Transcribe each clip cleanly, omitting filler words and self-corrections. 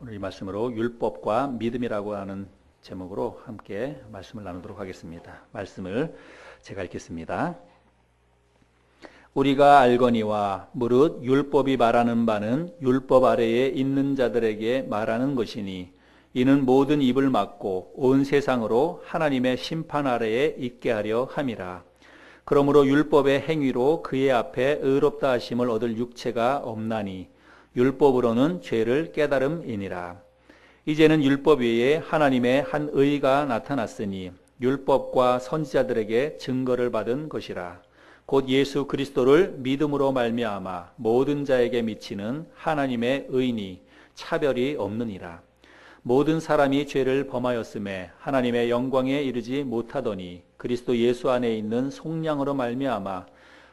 오늘 이 말씀으로 율법과 믿음이라고 하는 제목으로 함께 말씀을 나누도록 하겠습니다. 말씀을 제가 읽겠습니다. 우리가 알거니와 무릇 율법이 말하는 바는 율법 아래에 있는 자들에게 말하는 것이니 이는 모든 입을 막고 온 세상으로 하나님의 심판 아래에 있게 하려 함이라. 그러므로 율법의 행위로 그의 앞에 의롭다 하심을 얻을 육체가 없나니 율법으로는 죄를 깨달음이니라. 이제는 율법 외에 하나님의 한 의가 나타났으니 율법과 선지자들에게 증거를 받은 것이라. 곧 예수 그리스도를 믿음으로 말미암아 모든 자에게 미치는 하나님의 의니 차별이 없느니라. 모든 사람이 죄를 범하였음에 하나님의 영광에 이르지 못하더니 그리스도 예수 안에 있는 속량으로 말미암아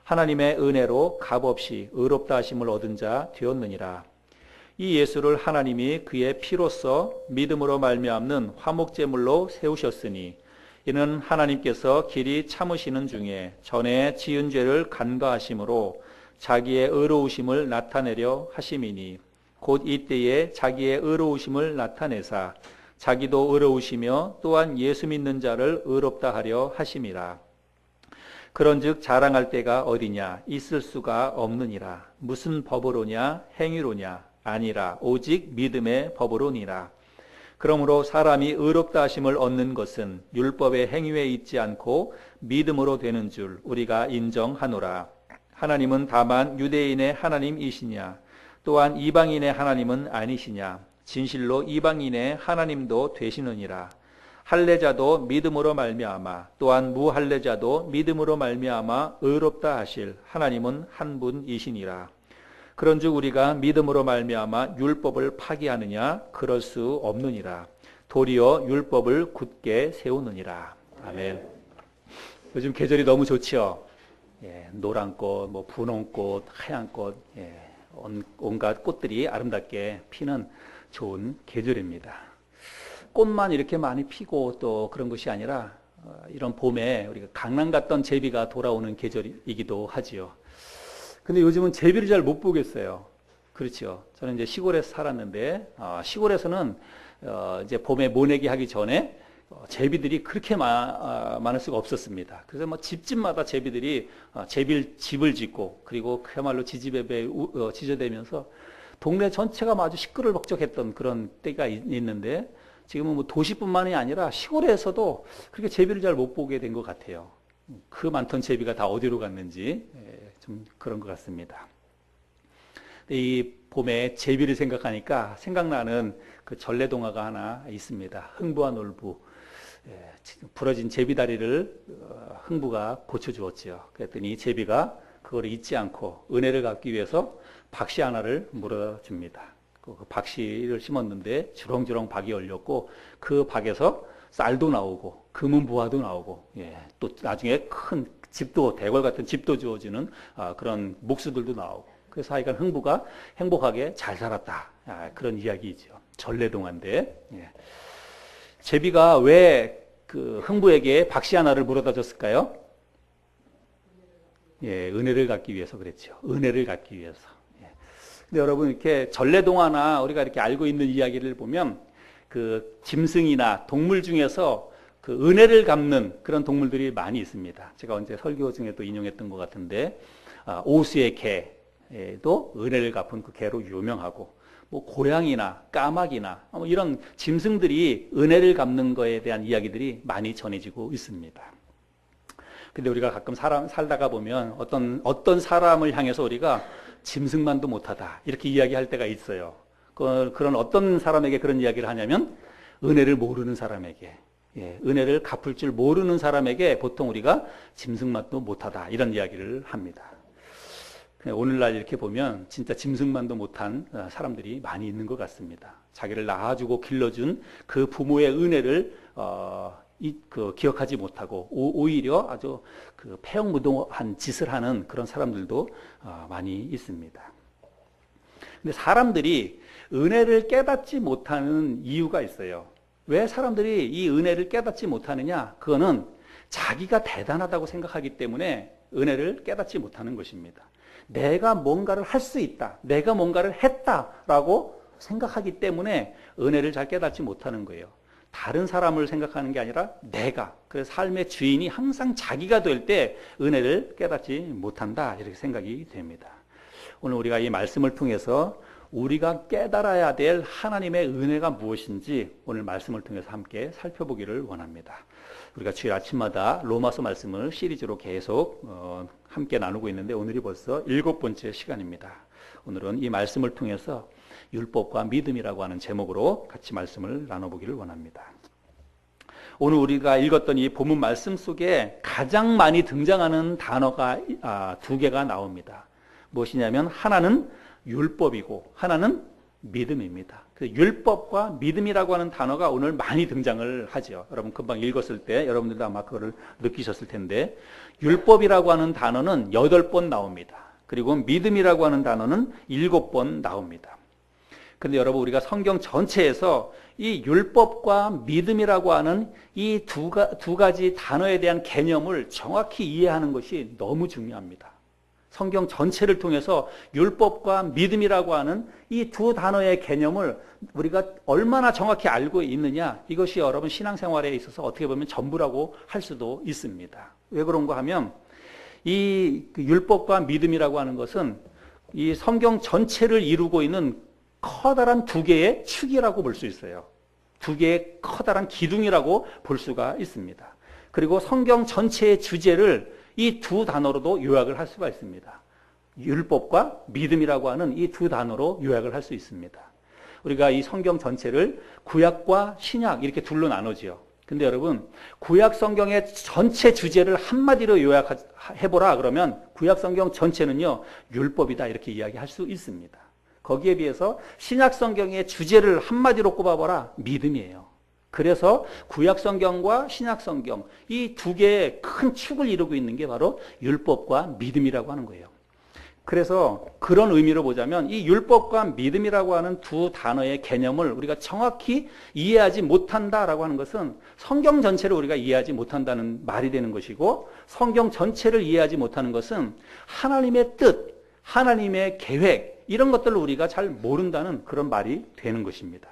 하나님의 은혜로 값없이 의롭다 하심을 얻은 자 되었느니라. 이 예수를 하나님이 그의 피로써 믿음으로 말미암는 화목제물로 세우셨으니 이는 하나님께서 길이 참으시는 중에 전에 지은 죄를 간과하심으로 자기의 의로우심을 나타내려 하심이니 곧 이때에 자기의 의로우심을 나타내사 자기도 의로우시며 또한 예수 믿는 자를 의롭다 하려 하심이라. 그런즉 자랑할 때가 어디냐? 있을 수가 없느니라. 무슨 법으로냐? 행위로냐? 아니라 오직 믿음의 법으로니라. 그러므로 사람이 의롭다 하심을 얻는 것은 율법의 행위에 있지 않고 믿음으로 되는 줄 우리가 인정하노라. 하나님은 다만 유대인의 하나님이시냐? 또한 이방인의 하나님은 아니시냐? 진실로 이방인의 하나님도 되시느니라. 할례자도 믿음으로 말미암아 또한 무할례자도 믿음으로 말미암아 의롭다 하실 하나님은 한 분이시니라. 그런즉 우리가 믿음으로 말미암아 율법을 파기하느냐? 그럴 수 없느니라. 도리어 율법을 굳게 세우느니라. 아멘. 요즘 계절이 너무 좋지요. 노란 꽃, 분홍꽃, 하얀 꽃, 온갖 꽃들이 아름답게 피는 좋은 계절입니다. 꽃만 이렇게 많이 피고 또 그런 것이 아니라 이런 봄에 우리가 강남 갔던 제비가 돌아오는 계절이기도 하지요. 근데 요즘은 제비를 잘 못 보겠어요. 그렇죠. 저는 이제 시골에서 살았는데 시골에서는 이제 봄에 모내기 하기 전에 제비들이 그렇게 많을 수가 없었습니다. 그래서 집집마다 제비들이 제비집을 짓고 그리고 그야말로 지지배배 지저대면서 동네 전체가 아주 시끌벅적했던 그런 때가 있는데 지금은 도시뿐만이 아니라 시골에서도 그렇게 제비를 잘 못 보게 된 것 같아요. 그 많던 제비가 다 어디로 갔는지 좀 그런 것 같습니다. 이 봄에 제비를 생각하니까 생각나는 그 전래동화가 하나 있습니다. 흥부와 놀부. 부러진 제비다리를 흥부가 고쳐주었지요. 그랬더니 제비가 그걸 잊지 않고 은혜를 갚기 위해서 박씨 하나를 물어줍니다. 그 박씨를 심었는데 주렁주렁 박이 열렸고 그 박에서 쌀도 나오고 금은보화도 나오고 또 나중에 큰 집도 대궐 같은 집도 주어지는 그런 목수들도 나오고 그래서 하여간 흥부가 행복하게 잘 살았다. 그런 이야기이죠. 전래동화인데 제비가 왜 그 흥부에게 박씨 하나를 물어다 줬을까요? 은혜를 갚기 위해서 그랬죠. 은혜를 갚기 위해서. 근데 여러분 이렇게 전래동화나 우리가 이렇게 알고 있는 이야기를 보면 그 짐승이나 동물 중에서 그 은혜를 갚는 그런 동물들이 많이 있습니다. 제가 언제 설교 중에 또 인용했던 것 같은데 오수의 개도 은혜를 갚은 그 개로 유명하고 고양이나 까마귀나 이런 짐승들이 은혜를 갚는 거에 대한 이야기들이 많이 전해지고 있습니다. 근데 우리가 가끔 살다가 보면 어떤 사람을 향해서 우리가 짐승만도 못하다 이렇게 이야기할 때가 있어요. 그런 어떤 사람에게 그런 이야기를 하냐면 은혜를 모르는 사람에게 은혜를 갚을 줄 모르는 사람에게 보통 우리가 짐승만도 못하다 이런 이야기를 합니다. 오늘날 이렇게 보면 진짜 짐승만도 못한 사람들이 많이 있는 것 같습니다. 자기를 낳아주고 길러준 그 부모의 은혜를 기억하지 못하고 오히려 아주 그 폐역무도한 짓을 하는 그런 사람들도 많이 있습니다. 근데 사람들이 은혜를 깨닫지 못하는 이유가 있어요. 왜 사람들이 이 은혜를 깨닫지 못하느냐? 그거는 자기가 대단하다고 생각하기 때문에 은혜를 깨닫지 못하는 것입니다. 내가 뭔가를 할 수 있다, 내가 뭔가를 했다라고 생각하기 때문에 은혜를 잘 깨닫지 못하는 거예요. 다른 사람을 생각하는 게 아니라 내가, 그래서 삶의 주인이 항상 자기가 될 때 은혜를 깨닫지 못한다, 이렇게 생각이 됩니다. 오늘 우리가 이 말씀을 통해서 우리가 깨달아야 될 하나님의 은혜가 무엇인지 오늘 말씀을 통해서 함께 살펴보기를 원합니다. 우리가 주일 아침마다 로마서 말씀을 시리즈로 계속 함께 나누고 있는데 오늘이 벌써 7번째 시간입니다. 오늘은 이 말씀을 통해서 율법과 믿음이라고 하는 제목으로 같이 말씀을 나눠보기를 원합니다. 오늘 우리가 읽었던 이 본문 말씀 속에 가장 많이 등장하는 단어가 두 개가 나옵니다. 무엇이냐면 하나는 율법이고 하나는 믿음입니다. 그 율법과 믿음이라고 하는 단어가 오늘 많이 등장을 하죠. 여러분 금방 읽었을 때 여러분들도 아마 그걸 느끼셨을 텐데, 율법이라고 하는 단어는 8번 나옵니다. 그리고 믿음이라고 하는 단어는 7번 나옵니다. 그런데 여러분, 우리가 성경 전체에서 이 율법과 믿음이라고 하는 이 두 가지 단어에 대한 개념을 정확히 이해하는 것이 너무 중요합니다. 성경 전체를 통해서 율법과 믿음이라고 하는 이 두 단어의 개념을 우리가 얼마나 정확히 알고 있느냐, 이것이 여러분 신앙생활에 있어서 어떻게 보면 전부라고 할 수도 있습니다. 왜 그런가 하면 이 율법과 믿음이라고 하는 것은 이 성경 전체를 이루고 있는 커다란 두 개의 축이라고 볼 수 있어요. 두 개의 커다란 기둥이라고 볼 수가 있습니다. 그리고 성경 전체의 주제를 이 두 단어로도 요약을 할 수가 있습니다. 율법과 믿음이라고 하는 이 두 단어로 요약을 할 수 있습니다. 우리가 이 성경 전체를 구약과 신약 이렇게 둘로 나누죠. 근데 여러분, 구약 성경의 전체 주제를 한마디로 요약해보라 그러면 구약 성경 전체는요, 율법이다, 이렇게 이야기할 수 있습니다. 거기에 비해서 신약 성경의 주제를 한마디로 꼽아보라, 믿음이에요. 그래서 구약 성경과 신약 성경 이 두 개의 큰 축을 이루고 있는 게 바로 율법과 믿음이라고 하는 거예요. 그래서 그런 의미로 보자면 이 율법과 믿음이라고 하는 두 단어의 개념을 우리가 정확히 이해하지 못한다라고 하는 것은 성경 전체를 우리가 이해하지 못한다는 말이 되는 것이고, 성경 전체를 이해하지 못하는 것은 하나님의 뜻, 하나님의 계획, 이런 것들을 우리가 잘 모른다는 그런 말이 되는 것입니다.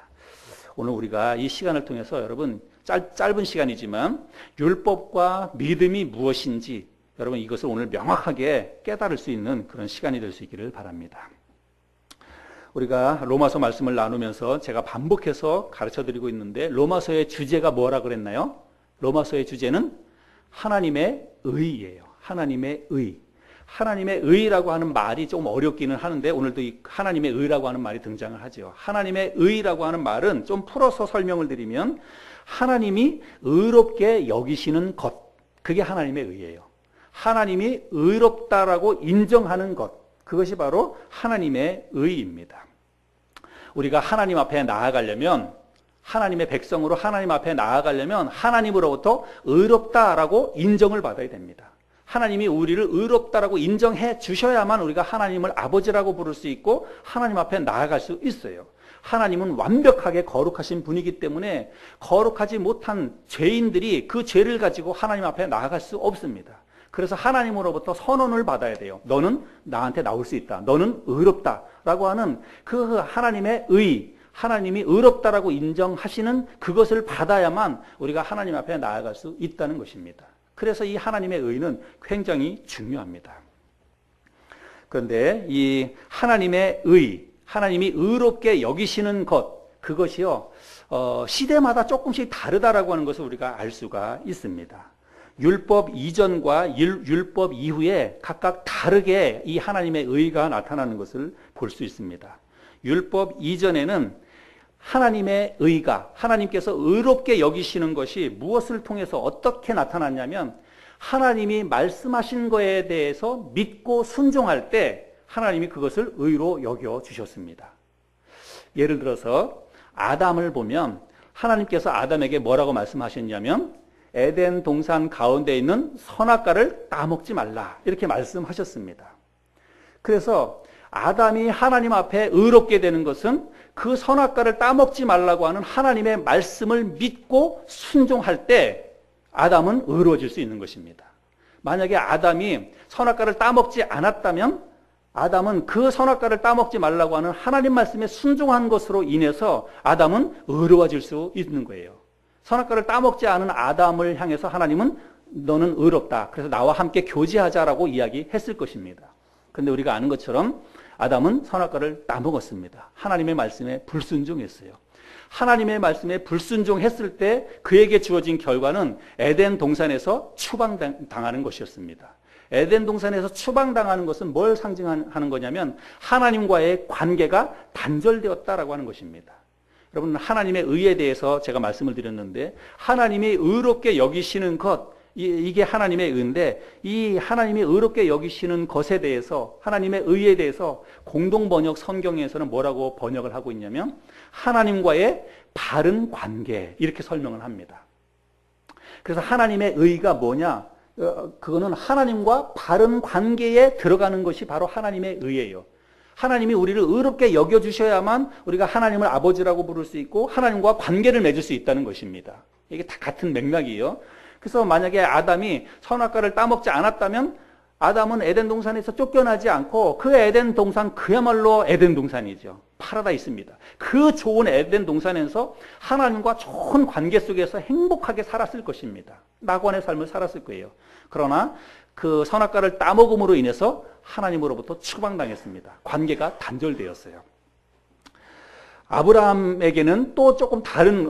오늘 우리가 이 시간을 통해서 여러분 짧은 시간이지만 율법과 믿음이 무엇인지 여러분 이것을 오늘 명확하게 깨달을 수 있는 그런 시간이 될 수 있기를 바랍니다. 우리가 로마서 말씀을 나누면서 제가 반복해서 가르쳐드리고 있는데, 로마서의 주제가 뭐라 그랬나요? 로마서의 주제는 하나님의 의예요. 하나님의 의. 하나님의 의라고 하는 말이 좀 어렵기는 하는데 오늘도 이 하나님의 의라고 하는 말이 등장을 하죠. 하나님의 의라고 하는 말은 좀 풀어서 설명을 드리면 하나님이 의롭게 여기시는 것, 그게 하나님의 의예요. 하나님이 의롭다라고 인정하는 것, 그것이 바로 하나님의 의입니다. 우리가 하나님 앞에 나아가려면, 하나님의 백성으로 하나님 앞에 나아가려면 하나님으로부터 의롭다라고 인정을 받아야 됩니다. 하나님이 우리를 의롭다라고 인정해 주셔야만 우리가 하나님을 아버지라고 부를 수 있고 하나님 앞에 나아갈 수 있어요. 하나님은 완벽하게 거룩하신 분이기 때문에 거룩하지 못한 죄인들이 그 죄를 가지고 하나님 앞에 나아갈 수 없습니다. 그래서 하나님으로부터 선언을 받아야 돼요. 너는 나한테 나올 수 있다. 너는 의롭다라고 하는 그 하나님의 의, 하나님이 의롭다라고 인정하시는 그것을 받아야만 우리가 하나님 앞에 나아갈 수 있다는 것입니다. 그래서 이 하나님의 의는 굉장히 중요합니다. 그런데 이 하나님의 의, 하나님이 의롭게 여기시는 것, 그것이요, 시대마다 조금씩 다르다라고 하는 것을 우리가 알 수가 있습니다. 율법 이전과 율법 이후에 각각 다르게 이 하나님의 의가 나타나는 것을 볼 수 있습니다. 율법 이전에는 하나님의 의가, 하나님께서 의롭게 여기시는 것이 무엇을 통해서 어떻게 나타났냐면, 하나님이 말씀하신 거에 대해서 믿고 순종할 때 하나님이 그것을 의로 여겨 주셨습니다. 예를 들어서 아담을 보면 하나님께서 아담에게 뭐라고 말씀하셨냐면, 에덴 동산 가운데 있는 선악과를 따먹지 말라, 이렇게 말씀하셨습니다. 그래서 아담이 하나님 앞에 의롭게 되는 것은 그 선악과를 따먹지 말라고 하는 하나님의 말씀을 믿고 순종할 때 아담은 의로워질 수 있는 것입니다. 만약에 아담이 선악과를 따먹지 않았다면 아담은 그 선악과를 따먹지 말라고 하는 하나님 말씀에 순종한 것으로 인해서 아담은 의로워질 수 있는 거예요. 선악과를 따먹지 않은 아담을 향해서 하나님은 너는 의롭다. 그래서 나와 함께 교제하자라고 이야기했을 것입니다. 그런데 우리가 아는 것처럼 아담은 선악과를 따먹었습니다. 하나님의 말씀에 불순종했어요. 하나님의 말씀에 불순종했을 때 그에게 주어진 결과는 에덴 동산에서 추방당하는 것이었습니다. 에덴 동산에서 추방당하는 것은 뭘 상징하는 거냐면 하나님과의 관계가 단절되었다라고 하는 것입니다. 여러분, 하나님의 의에 대해서 제가 말씀을 드렸는데 하나님이 의롭게 여기시는 것, 이게 하나님의 의인데 이 하나님이 의롭게 여기시는 것에 대해서 하나님의 의에 대해서 공동번역 성경에서는 뭐라고 번역을 하고 있냐면 하나님과의 바른 관계 이렇게 설명을 합니다. 그래서 하나님의 의가 뭐냐? 그거는 하나님과 바른 관계에 들어가는 것이 바로 하나님의 의예요. 하나님이 우리를 의롭게 여겨주셔야만 우리가 하나님을 아버지라고 부를 수 있고 하나님과 관계를 맺을 수 있다는 것입니다. 이게 다 같은 맥락이에요. 그래서 만약에 아담이 선악과를 따먹지 않았다면 아담은 에덴 동산에서 쫓겨나지 않고 그 에덴 동산 그야말로 에덴 동산이죠. 파라다이스입니다. 그 좋은 에덴 동산에서 하나님과 좋은 관계 속에서 행복하게 살았을 것입니다. 낙원의 삶을 살았을 거예요. 그러나 그 선악과를 따먹음으로 인해서 하나님으로부터 추방당했습니다. 관계가 단절되었어요. 아브라함에게는 또 조금 다른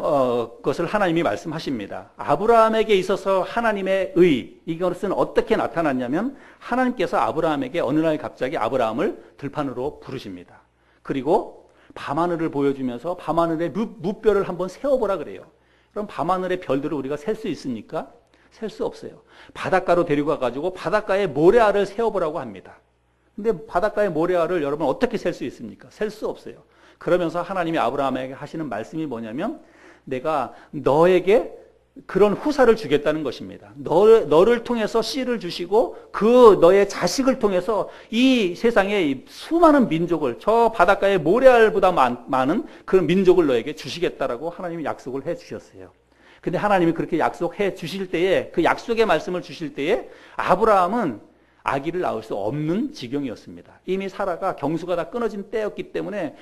것을 하나님이 말씀하십니다. 아브라함에게 있어서 하나님의 의, 이것은 어떻게 나타났냐면 하나님께서 아브라함에게 어느 날 갑자기 아브라함을 들판으로 부르십니다. 그리고 밤하늘을 보여주면서 밤하늘의 무별을 한번 세어보라 그래요. 그럼 밤하늘의 별들을 우리가 셀 수 있습니까? 셀 수 없어요. 바닷가로 데리고 가가지고 바닷가에 모래알을 세어보라고 합니다. 근데 바닷가의 모래알을 여러분 어떻게 셀 수 있습니까? 셀 수 없어요. 그러면서 하나님이 아브라함에게 하시는 말씀이 뭐냐면 내가 너에게 그런 후사를 주겠다는 것입니다. 너를 통해서 씨를 주시고 그 너의 자식을 통해서 이 세상의 수많은 민족을 저 바닷가의 모래알보다 많은 그런 민족을 너에게 주시겠다라고 하나님이 약속을 해 주셨어요. 근데 하나님이 그렇게 약속해 주실 때에 그 약속의 말씀을 주실 때에 아브라함은 아기를 낳을 수 없는 지경이었습니다. 이미 사라가 경수가 다 끊어진 때였기 때문에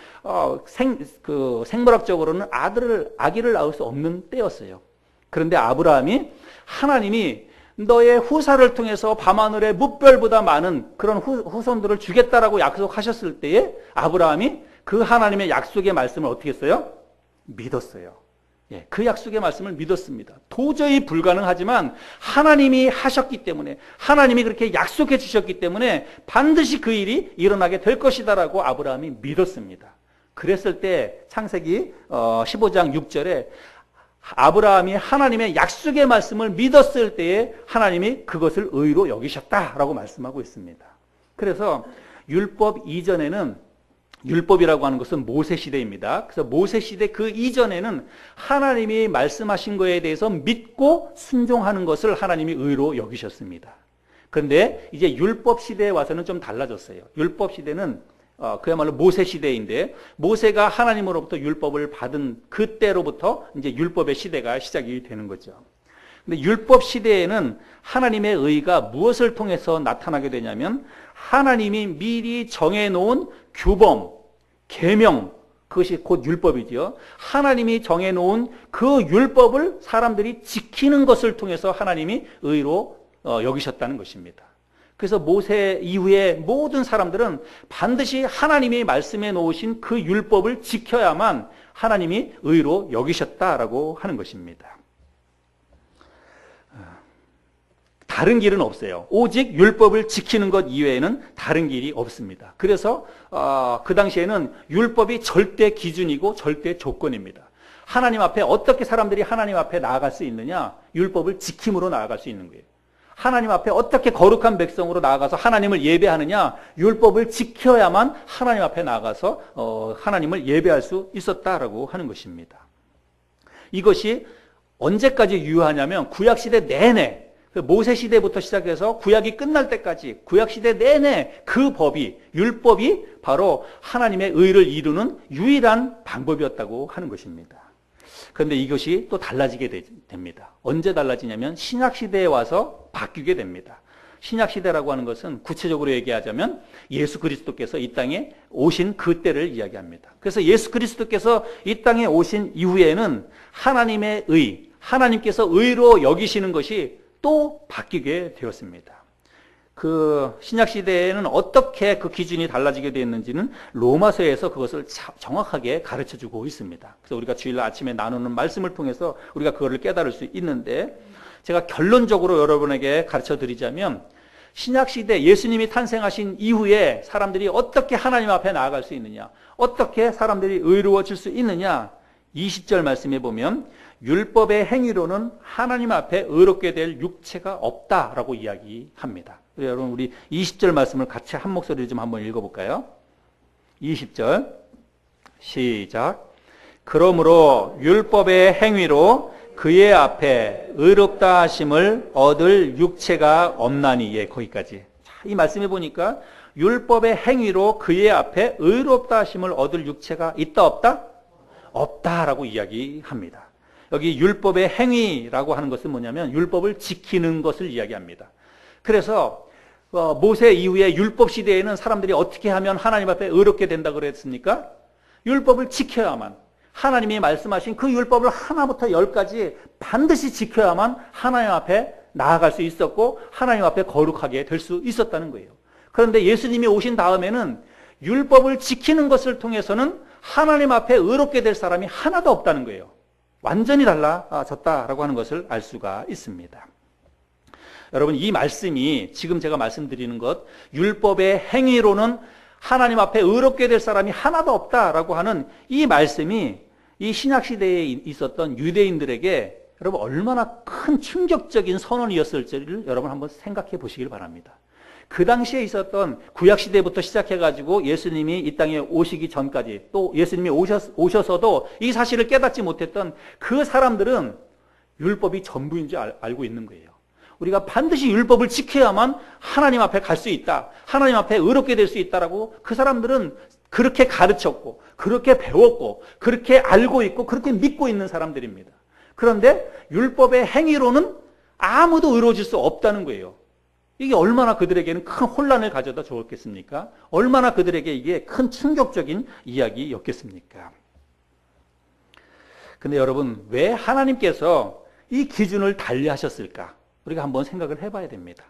생물학적으로는 아기를 낳을 수 없는 때였어요. 그런데 아브라함이 하나님이 너의 후사를 통해서 밤하늘의 무별보다 많은 그런 후손들을 주겠다라고 약속하셨을 때에 아브라함이 그 하나님의 약속의 말씀을 어떻게 했어요? 믿었어요. 그 약속의 말씀을 믿었습니다. 도저히 불가능하지만 하나님이 하셨기 때문에 하나님이 그렇게 약속해 주셨기 때문에 반드시 그 일이 일어나게 될 것이다라고 아브라함이 믿었습니다. 그랬을 때 창세기 15장 6절에 아브라함이 하나님의 약속의 말씀을 믿었을 때에 하나님이 그것을 의로 여기셨다라고 말씀하고 있습니다. 그래서 율법 이전에는 율법이라고 하는 것은 모세 시대입니다. 그래서 모세 시대 그 이전에는 하나님이 말씀하신 것에 대해서 믿고 순종하는 것을 하나님이 의로 여기셨습니다. 그런데 이제 율법 시대에 와서는 좀 달라졌어요. 율법 시대는 그야말로 모세 시대인데 모세가 하나님으로부터 율법을 받은 그때로부터 이제 율법의 시대가 시작이 되는 거죠. 근데 율법 시대에는 하나님의 의가 무엇을 통해서 나타나게 되냐면 하나님이 미리 정해놓은 규범, 계명, 그것이 곧 율법이죠. 하나님이 정해놓은 그 율법을 사람들이 지키는 것을 통해서 하나님이 의로 여기셨다는 것입니다. 그래서 모세 이후에 모든 사람들은 반드시 하나님이 말씀해 놓으신 그 율법을 지켜야만 하나님이 의로 여기셨다라고 하는 것입니다. 다른 길은 없어요. 오직 율법을 지키는 것 이외에는 다른 길이 없습니다. 그래서 그 당시에는 율법이 절대 기준이고 절대 조건입니다. 하나님 앞에 어떻게 사람들이 하나님 앞에 나아갈 수 있느냐? 율법을 지킴으로 나아갈 수 있는 거예요. 하나님 앞에 어떻게 거룩한 백성으로 나아가서 하나님을 예배하느냐? 율법을 지켜야만 하나님 앞에 나아가서 하나님을 예배할 수 있었다라고 하는 것입니다. 이것이 언제까지 유효하냐면 구약시대 내내 모세시대부터 시작해서 구약이 끝날 때까지 구약시대 내내 그 법이 율법이 바로 하나님의 의를 이루는 유일한 방법이었다고 하는 것입니다. 그런데 이것이 또 달라지게 됩니다. 언제 달라지냐면 신약시대에 와서 바뀌게 됩니다. 신약시대라고 하는 것은 구체적으로 얘기하자면 예수 그리스도께서 이 땅에 오신 그 때를 이야기합니다. 그래서 예수 그리스도께서 이 땅에 오신 이후에는 하나님의 의, 하나님께서 의로 여기시는 것이 또 바뀌게 되었습니다. 그 신약시대에는 어떻게 그 기준이 달라지게 되었는지는 로마서에서 그것을 정확하게 가르쳐주고 있습니다. 그래서 우리가 주일 아침에 나누는 말씀을 통해서 우리가 그거를 깨달을 수 있는데, 제가 결론적으로 여러분에게 가르쳐드리자면 신약시대 예수님이 탄생하신 이후에 사람들이 어떻게 하나님 앞에 나아갈 수 있느냐, 어떻게 사람들이 의로워질 수 있느냐, 20절 말씀에 보면 율법의 행위로는 하나님 앞에 의롭게 될 육체가 없다라고 이야기합니다. 여러분 우리 20절 말씀을 같이 한 목소리로 좀 한번 읽어볼까요? 20절 시작. 그러므로 율법의 행위로 그의 앞에 의롭다 하심을 얻을 육체가 없나니. 예, 거기까지. 자, 이 말씀해 보니까 율법의 행위로 그의 앞에 의롭다 하심을 얻을 육체가 있다 없다? 없다라고 이야기합니다. 여기 율법의 행위라고 하는 것은 뭐냐면 율법을 지키는 것을 이야기합니다. 그래서 모세 이후에 율법 시대에는 사람들이 어떻게 하면 하나님 앞에 의롭게 된다 그랬습니까? 율법을 지켜야만, 하나님이 말씀하신 그 율법을 하나부터 열까지 반드시 지켜야만 하나님 앞에 나아갈 수 있었고 하나님 앞에 거룩하게 될 수 있었다는 거예요. 그런데 예수님이 오신 다음에는 율법을 지키는 것을 통해서는 하나님 앞에 의롭게 될 사람이 하나도 없다는 거예요. 완전히 달라졌다라고 하는 것을 알 수가 있습니다. 여러분, 이 말씀이 지금 제가 말씀드리는 것, 율법의 행위로는 하나님 앞에 의롭게 될 사람이 하나도 없다라고 하는 이 말씀이 이 신약시대에 있었던 유대인들에게 여러분 얼마나 큰 충격적인 선언이었을지를 여러분 한번 생각해 보시길 바랍니다. 그 당시에 있었던 구약시대부터 시작해가지고 예수님이 이 땅에 오시기 전까지, 또 예수님이 오셔서도 이 사실을 깨닫지 못했던 그 사람들은 율법이 전부인 줄 알고 있는 거예요. 우리가 반드시 율법을 지켜야만 하나님 앞에 갈 수 있다, 하나님 앞에 의롭게 될 수 있다라고 그 사람들은 그렇게 가르쳤고, 그렇게 배웠고, 그렇게 알고 있고, 그렇게 믿고 있는 사람들입니다. 그런데 율법의 행위로는 아무도 의로워질 수 없다는 거예요. 이게 얼마나 그들에게는 큰 혼란을 가져다 주었겠습니까? 얼마나 그들에게 이게 큰 충격적인 이야기였겠습니까? 근데 여러분, 왜 하나님께서 이 기준을 달리하셨을까? 우리가 한번 생각을 해봐야 됩니다.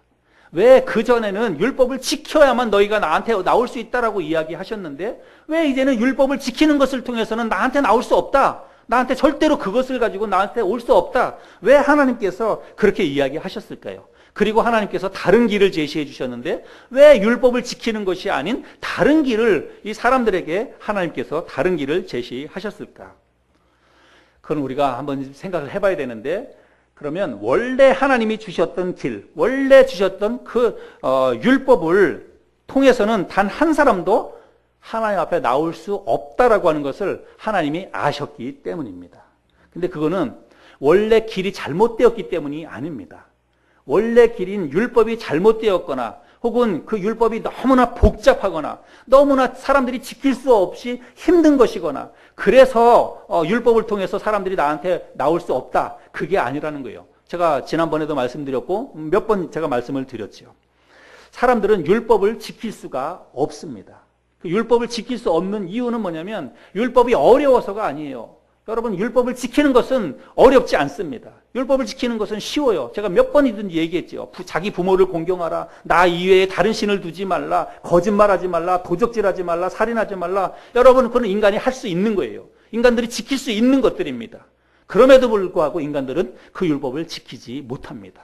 왜 그전에는 율법을 지켜야만 너희가 나한테 나올 수 있다라고 이야기하셨는데, 왜 이제는 율법을 지키는 것을 통해서는 나한테 나올 수 없다, 나한테 절대로 그것을 가지고 나한테 올 수 없다, 왜 하나님께서 그렇게 이야기하셨을까요? 그리고 하나님께서 다른 길을 제시해 주셨는데 왜 율법을 지키는 것이 아닌 다른 길을 이 사람들에게 하나님께서 다른 길을 제시하셨을까? 그건 우리가 한번 생각을 해봐야 되는데, 그러면 원래 하나님이 주셨던 길, 원래 주셨던 그 율법을 통해서는 단 한 사람도 하나님 앞에 나올 수 없다라고 하는 것을 하나님이 아셨기 때문입니다. 근데 그거는 원래 길이 잘못되었기 때문이 아닙니다. 원래 길인 율법이 잘못되었거나 혹은 그 율법이 너무나 복잡하거나 너무나 사람들이 지킬 수 없이 힘든 것이거나 그래서 율법을 통해서 사람들이 나한테 나올 수 없다, 그게 아니라는 거예요. 제가 지난번에도 말씀드렸고 몇 번 제가 말씀을 드렸죠. 사람들은 율법을 지킬 수가 없습니다. 그 율법을 지킬 수 없는 이유는 뭐냐면 율법이 어려워서가 아니에요. 여러분, 율법을 지키는 것은 어렵지 않습니다. 율법을 지키는 것은 쉬워요. 제가 몇 번이든 얘기했죠. 자기 부모를 공경하라, 나 이외에 다른 신을 두지 말라, 거짓말하지 말라, 도적질하지 말라, 살인하지 말라. 여러분, 그건 인간이 할 수 있는 거예요. 인간들이 지킬 수 있는 것들입니다. 그럼에도 불구하고 인간들은 그 율법을 지키지 못합니다.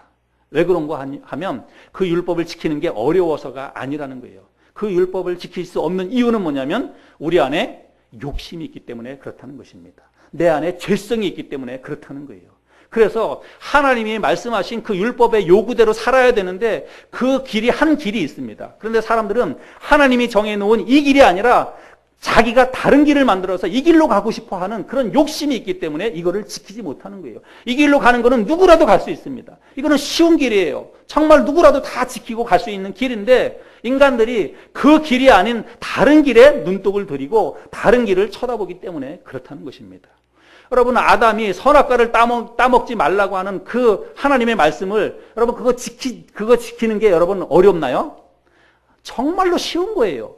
왜 그런가 하면 그 율법을 지키는 게 어려워서가 아니라는 거예요. 그 율법을 지킬 수 없는 이유는 뭐냐면 우리 안에 욕심이 있기 때문에 그렇다는 것입니다. 내 안에 죄성이 있기 때문에 그렇다는 거예요. 그래서 하나님이 말씀하신 그 율법의 요구대로 살아야 되는데 그 길이 한 길이 있습니다. 그런데 사람들은 하나님이 정해놓은 이 길이 아니라 자기가 다른 길을 만들어서 이 길로 가고 싶어 하는 그런 욕심이 있기 때문에 이거를 지키지 못하는 거예요. 이 길로 가는 거는 누구라도 갈 수 있습니다. 이거는 쉬운 길이에요. 정말 누구라도 다 지키고 갈 수 있는 길인데 인간들이 그 길이 아닌 다른 길에 눈독을 들이고 다른 길을 쳐다보기 때문에 그렇다는 것입니다. 여러분, 아담이 선악과를 따먹지 말라고 하는 그 하나님의 말씀을 여러분 그거 지키는 게 여러분 어렵나요? 정말로 쉬운 거예요.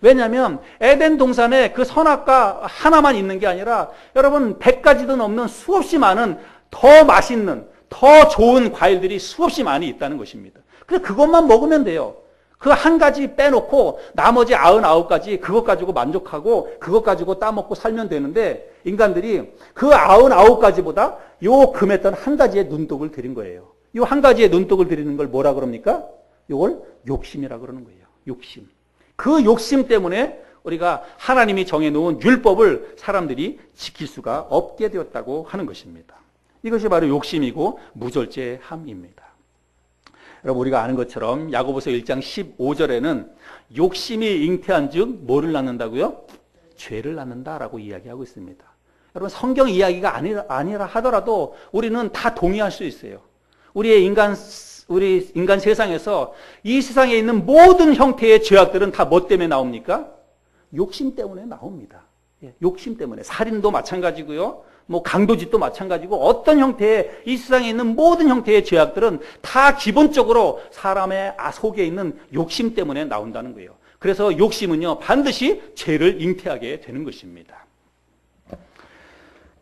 왜냐하면 에덴 동산에 그 선악과 하나만 있는 게 아니라 여러분 100가지도 넘는 수없이 많은 더 맛있는 더 좋은 과일들이 수없이 많이 있다는 것입니다. 그래서 그것만 먹으면 돼요. 그 한 가지 빼놓고 나머지 99가지 그것 가지고 만족하고 그것 가지고 따먹고 살면 되는데 인간들이 그 99가지보다 요 금했던 한 가지에 눈독을 들인 거예요. 요 한 가지에 눈독을 들이는 걸 뭐라 그럽니까? 요걸 욕심이라 그러는 거예요. 욕심. 그 욕심 때문에 우리가 하나님이 정해놓은 율법을 사람들이 지킬 수가 없게 되었다고 하는 것입니다. 이것이 바로 욕심이고 무절제함입니다. 여러분, 우리가 아는 것처럼 야고보서 1장 15절에는 욕심이 잉태한 즉 뭐를 낳는다고요? 죄를 낳는다라고 이야기하고 있습니다. 여러분, 성경 이야기가 아니라 하더라도 우리는 다 동의할 수 있어요. 우리 인간 세상에서 이 세상에 있는 모든 형태의 죄악들은 다 뭐 때문에 나옵니까? 욕심 때문에 나옵니다. 욕심 때문에. 살인도 마찬가지고요. 뭐 강도짓도 마찬가지고 어떤 형태의 이 세상에 있는 모든 형태의 죄악들은 다 기본적으로 사람의 속에 있는 욕심 때문에 나온다는 거예요. 그래서 욕심은요 반드시 죄를 잉태하게 되는 것입니다.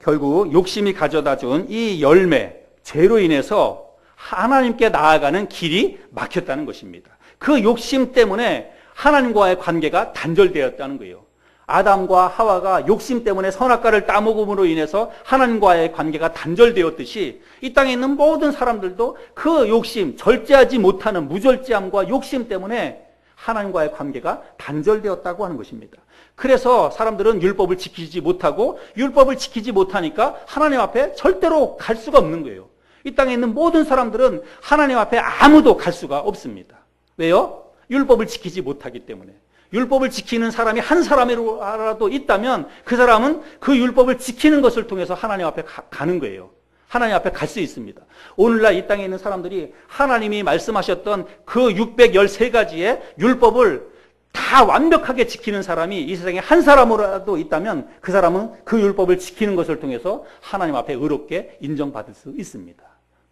결국 욕심이 가져다 준 이 열매, 죄로 인해서 하나님께 나아가는 길이 막혔다는 것입니다. 그 욕심 때문에 하나님과의 관계가 단절되었다는 거예요. 아담과 하와가 욕심 때문에 선악과를 따먹음으로 인해서 하나님과의 관계가 단절되었듯이 이 땅에 있는 모든 사람들도 그 욕심, 절제하지 못하는 무절제함과 욕심 때문에 하나님과의 관계가 단절되었다고 하는 것입니다. 그래서 사람들은 율법을 지키지 못하고 율법을 지키지 못하니까 하나님 앞에 절대로 갈 수가 없는 거예요. 이 땅에 있는 모든 사람들은 하나님 앞에 아무도 갈 수가 없습니다. 왜요? 율법을 지키지 못하기 때문에. 율법을 지키는 사람이 한 사람이라도 있다면 그 사람은 그 율법을 지키는 것을 통해서 하나님 앞에 가는 거예요. 하나님 앞에 갈 수 있습니다. 오늘날 이 땅에 있는 사람들이 하나님이 말씀하셨던 그 613가지의 율법을 다 완벽하게 지키는 사람이 이 세상에 한 사람이라도 있다면 그 사람은 그 율법을 지키는 것을 통해서 하나님 앞에 의롭게 인정받을 수 있습니다.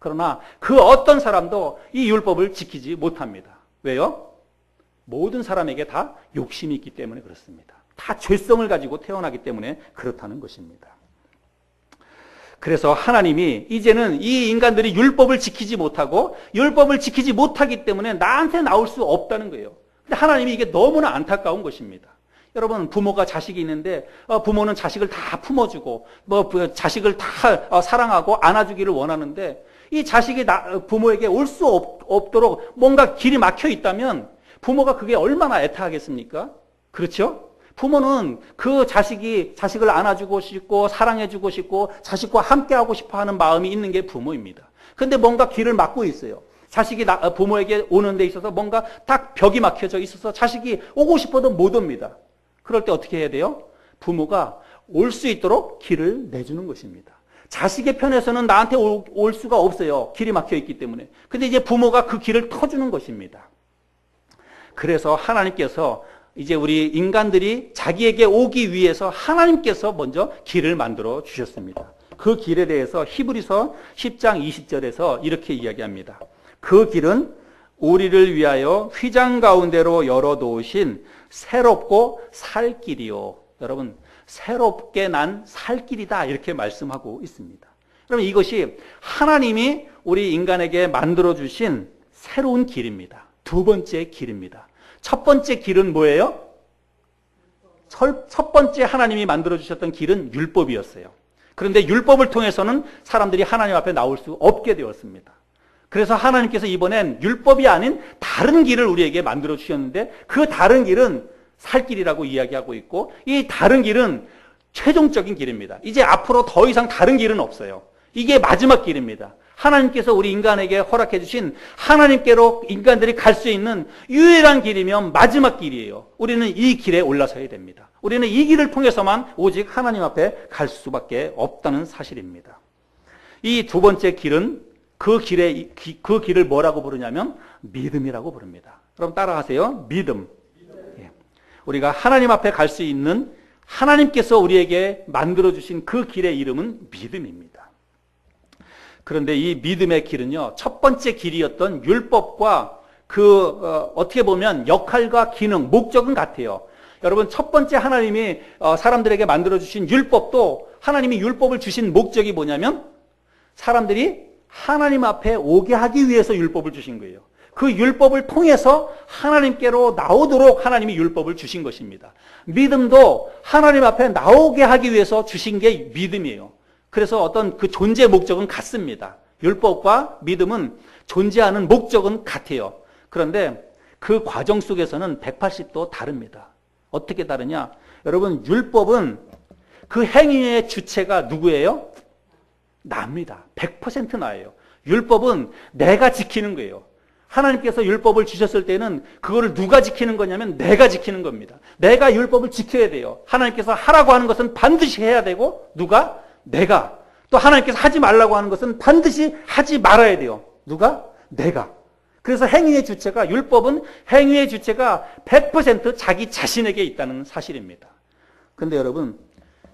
그러나 그 어떤 사람도 이 율법을 지키지 못합니다. 왜요? 모든 사람에게 다 욕심이 있기 때문에 그렇습니다. 다 죄성을 가지고 태어나기 때문에 그렇다는 것입니다. 그래서 하나님이 이제는 이 인간들이 율법을 지키지 못하고 율법을 지키지 못하기 때문에 나한테 나올 수 없다는 거예요. 근데 하나님이 이게 너무나 안타까운 것입니다. 여러분, 부모가 자식이 있는데 부모는 자식을 다 품어주고 자식을 다 사랑하고 안아주기를 원하는데 이 자식이 부모에게 올 수 없도록 뭔가 길이 막혀 있다면 부모가 그게 얼마나 애타하겠습니까? 그렇죠? 부모는 그 자식을 안아주고 싶고 사랑해주고 싶고 자식과 함께하고 싶어하는 마음이 있는 게 부모입니다. 그런데 뭔가 길을 막고 있어요. 자식이 부모에게 오는 데 있어서 뭔가 딱 벽이 막혀져 있어서 자식이 오고 싶어도 못 옵니다. 그럴 때 어떻게 해야 돼요? 부모가 올 수 있도록 길을 내주는 것입니다. 자식의 편에서는 나한테 올 수가 없어요. 길이 막혀 있기 때문에. 근데 이제 부모가 그 길을 터주는 것입니다. 그래서 하나님께서 이제 우리 인간들이 자기에게 오기 위해서 하나님께서 먼저 길을 만들어 주셨습니다. 그 길에 대해서 히브리서 10장 20절에서 이렇게 이야기합니다. 그 길은 우리를 위하여 휘장 가운데로 열어놓으신 새롭고 살 길이요. 여러분, 새롭게 난 살 길이다 이렇게 말씀하고 있습니다. 여러분, 이것이 하나님이 우리 인간에게 만들어 주신 새로운 길입니다. 두 번째 길입니다. 첫 번째 길은 뭐예요? 첫 번째 하나님이 만들어 주셨던 길은 율법이었어요. 그런데 율법을 통해서는 사람들이 하나님 앞에 나올 수 없게 되었습니다. 그래서 하나님께서 이번엔 율법이 아닌 다른 길을 우리에게 만들어 주셨는데 그 다른 길은 살 길이라고 이야기하고 있고 이 다른 길은 최종적인 길입니다. 이제 앞으로 더 이상 다른 길은 없어요. 이게 마지막 길입니다. 하나님께서 우리 인간에게 허락해 주신 하나님께로 인간들이 갈 수 있는 유일한 길이면 마지막 길이에요. 우리는 이 길에 올라서야 됩니다. 우리는 이 길을 통해서만 오직 하나님 앞에 갈 수밖에 없다는 사실입니다. 이 두 번째 길은 그 길을 뭐라고 부르냐면 믿음이라고 부릅니다. 그럼 따라하세요. 믿음. 예. 우리가 하나님 앞에 갈 수 있는 하나님께서 우리에게 만들어주신 그 길의 이름은 믿음입니다. 그런데 이 믿음의 길은요, 첫 번째 길이었던 율법과 어떻게 보면 역할과 기능, 목적은 같아요. 여러분, 첫 번째 하나님이 사람들에게 만들어주신 율법도 하나님이 율법을 주신 목적이 뭐냐면 사람들이 하나님 앞에 오게 하기 위해서 율법을 주신 거예요. 그 율법을 통해서 하나님께로 나오도록 하나님이 율법을 주신 것입니다. 믿음도 하나님 앞에 나오게 하기 위해서 주신 게 믿음이에요. 그래서 어떤 그 존재 목적은 같습니다. 율법과 믿음은 존재하는 목적은 같아요. 그런데 그 과정 속에서는 180도 다릅니다. 어떻게 다르냐? 여러분, 율법은 그 행위의 주체가 누구예요? 나입니다. 100% 나예요. 율법은 내가 지키는 거예요. 하나님께서 율법을 주셨을 때는 그거를 누가 지키는 거냐면 내가 지키는 겁니다. 내가 율법을 지켜야 돼요. 하나님께서 하라고 하는 것은 반드시 해야 되고 누가? 내가. 또 하나님께서 하지 말라고 하는 것은 반드시 하지 말아야 돼요. 누가? 내가. 그래서 행위의 주체가, 율법은 행위의 주체가 100% 자기 자신에게 있다는 사실입니다. 그런데 여러분,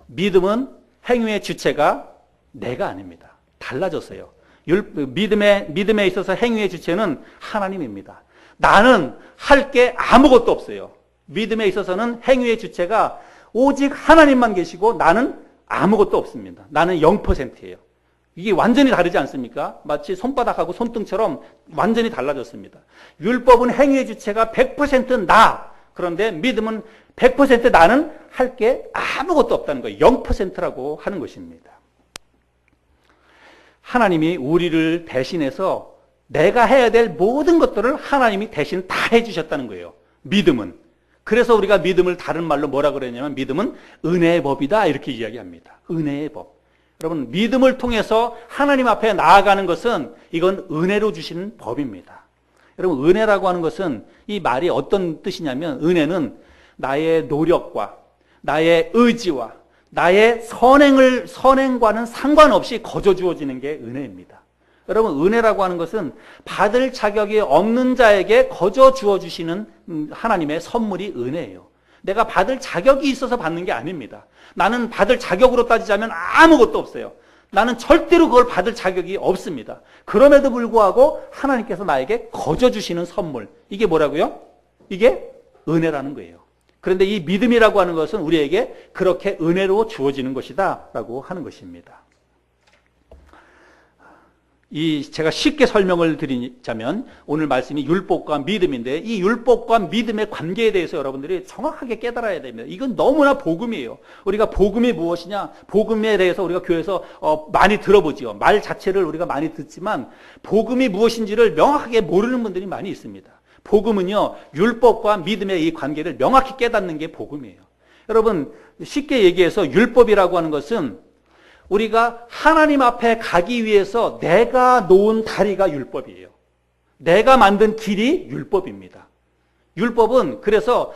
믿음은 행위의 주체가 내가 아닙니다. 달라졌어요. 믿음에 있어서 행위의 주체는 하나님입니다. 나는 할 게 아무것도 없어요. 믿음에 있어서는 행위의 주체가 오직 하나님만 계시고 나는 아무것도 없습니다. 나는 0%예요. 이게 완전히 다르지 않습니까? 마치 손바닥하고 손등처럼 완전히 달라졌습니다. 율법은 행위의 주체가 100% 나. 그런데 믿음은 100% 나는 할 게 아무것도 없다는 거예요. 0%라고 하는 것입니다. 하나님이 우리를 대신해서 내가 해야 될 모든 것들을 하나님이 대신 다 해주셨다는 거예요. 믿음은. 그래서 우리가 믿음을 다른 말로 뭐라 그러냐면 믿음은 은혜의 법이다 이렇게 이야기합니다. 은혜의 법. 여러분, 믿음을 통해서 하나님 앞에 나아가는 것은 이건 은혜로 주신 법입니다. 여러분, 은혜라고 하는 것은 이 말이 어떤 뜻이냐면 은혜는 나의 노력과 나의 의지와 나의 선행과는 상관없이 거저 주어지는 게 은혜입니다. 여러분, 은혜라고 하는 것은 받을 자격이 없는 자에게 거저 주어주시는 하나님의 선물이 은혜예요. 내가 받을 자격이 있어서 받는 게 아닙니다. 나는 받을 자격으로 따지자면 아무것도 없어요. 나는 절대로 그걸 받을 자격이 없습니다. 그럼에도 불구하고 하나님께서 나에게 거저 주시는 선물. 이게 뭐라고요? 이게 은혜라는 거예요. 그런데 이 믿음이라고 하는 것은 우리에게 그렇게 은혜로 주어지는 것이다 라고 하는 것입니다. 제가 쉽게 설명을 드리자면 오늘 말씀이 율법과 믿음인데 이 율법과 믿음의 관계에 대해서 여러분들이 정확하게 깨달아야 됩니다. 이건 너무나 복음이에요. 우리가 복음이 무엇이냐? 복음에 대해서 우리가 교회에서 많이 들어보지요. 말 자체를 우리가 많이 듣지만 복음이 무엇인지를 명확하게 모르는 분들이 많이 있습니다. 복음은요, 율법과 믿음의 이 관계를 명확히 깨닫는 게 복음이에요. 여러분, 쉽게 얘기해서 율법이라고 하는 것은 우리가 하나님 앞에 가기 위해서 내가 놓은 다리가 율법이에요. 내가 만든 길이 율법입니다. 율법은 그래서